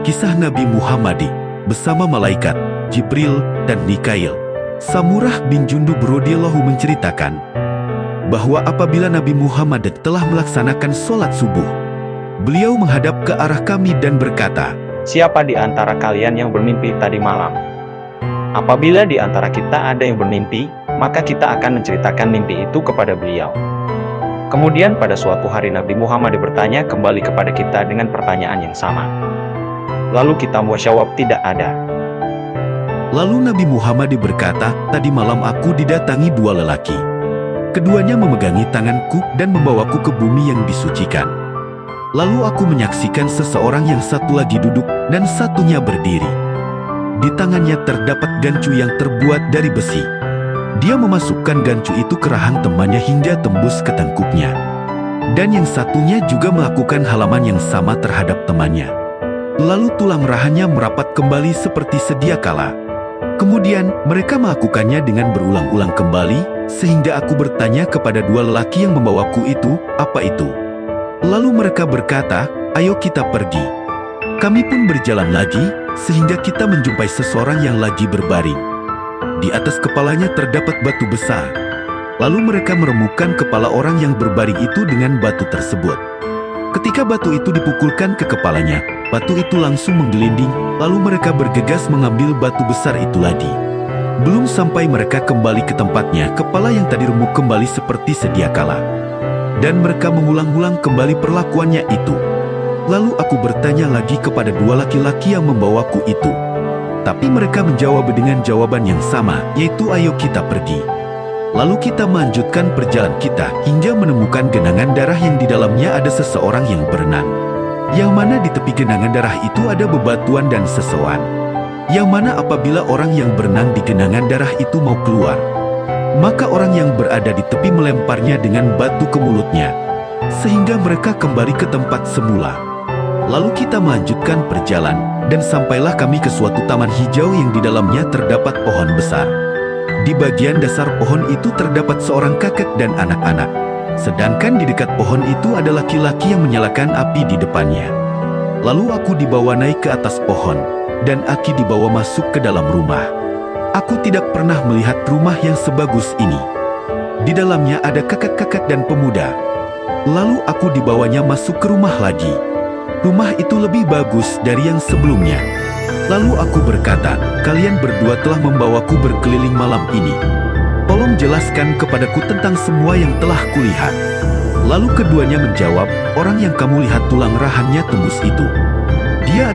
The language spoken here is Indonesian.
Kisah Nabi Muhammad bersama malaikat Jibril dan Mikail. Samurah bin Jundub radhiyallahu menceritakan bahwa apabila Nabi Muhammad telah melaksanakan sholat subuh, beliau menghadap ke arah kami dan berkata, "Siapa di antara kalian yang bermimpi tadi malam? Apabila di antara kita ada yang bermimpi, maka kita akan menceritakan mimpi itu kepada beliau." Kemudian pada suatu hari Nabi Muhammad bertanya kembali kepada kita dengan pertanyaan yang sama. Lalu kita menjawab tidak ada. Lalu Nabi Muhammad berkata, "Tadi malam aku didatangi dua lelaki. Keduanya memegangi tanganku dan membawaku ke bumi yang disucikan. Lalu aku menyaksikan seseorang yang satu lagi duduk dan satunya berdiri. Di tangannya terdapat gancu yang terbuat dari besi. Dia memasukkan gancu itu ke rahang temannya hingga tembus ke tengkuknya. Dan yang satunya juga melakukan halaman yang sama terhadap temannya. Lalu tulang rahangnya merapat kembali seperti sedia kala. Kemudian mereka melakukannya dengan berulang-ulang kembali, sehingga aku bertanya kepada dua lelaki yang membawaku itu, apa itu? Lalu mereka berkata, ayo kita pergi. Kami pun berjalan lagi, sehingga kita menjumpai seseorang yang lagi berbaring. Di atas kepalanya terdapat batu besar. Lalu mereka meremukkan kepala orang yang berbaring itu dengan batu tersebut. Ketika batu itu dipukulkan ke kepalanya, batu itu langsung menggelinding, lalu mereka bergegas mengambil batu besar itu lagi. Belum sampai mereka kembali ke tempatnya, kepala yang tadi remuk kembali seperti sedia kala. Dan mereka mengulang-ulang kembali perlakuannya itu. Lalu aku bertanya lagi kepada dua laki-laki yang membawaku itu. Tapi mereka menjawab dengan jawaban yang sama, yaitu ayo kita pergi. Lalu kita melanjutkan perjalanan kita hingga menemukan genangan darah yang di dalamnya ada seseorang yang berenang. Yang mana di tepi genangan darah itu ada bebatuan dan sesawan. Yang mana apabila orang yang berenang di genangan darah itu mau keluar, maka orang yang berada di tepi melemparnya dengan batu ke mulutnya, sehingga mereka kembali ke tempat semula. Lalu kita melanjutkan perjalanan, dan sampailah kami ke suatu taman hijau yang di dalamnya terdapat pohon besar. Di bagian dasar pohon itu terdapat seorang kakek dan anak-anak. Sedangkan di dekat pohon itu ada laki-laki yang menyalakan api di depannya. Lalu aku dibawa naik ke atas pohon, dan Aki dibawa masuk ke dalam rumah. Aku tidak pernah melihat rumah yang sebagus ini. Di dalamnya ada kakek-kakek dan pemuda. Lalu aku dibawanya masuk ke rumah lagi. Rumah itu lebih bagus dari yang sebelumnya. Lalu aku berkata, kalian berdua telah membawaku berkeliling malam ini. Tolong jelaskan kepadaku tentang semua yang telah kulihat. Lalu keduanya menjawab, orang yang kamu lihat tulang rahangnya tembus itu,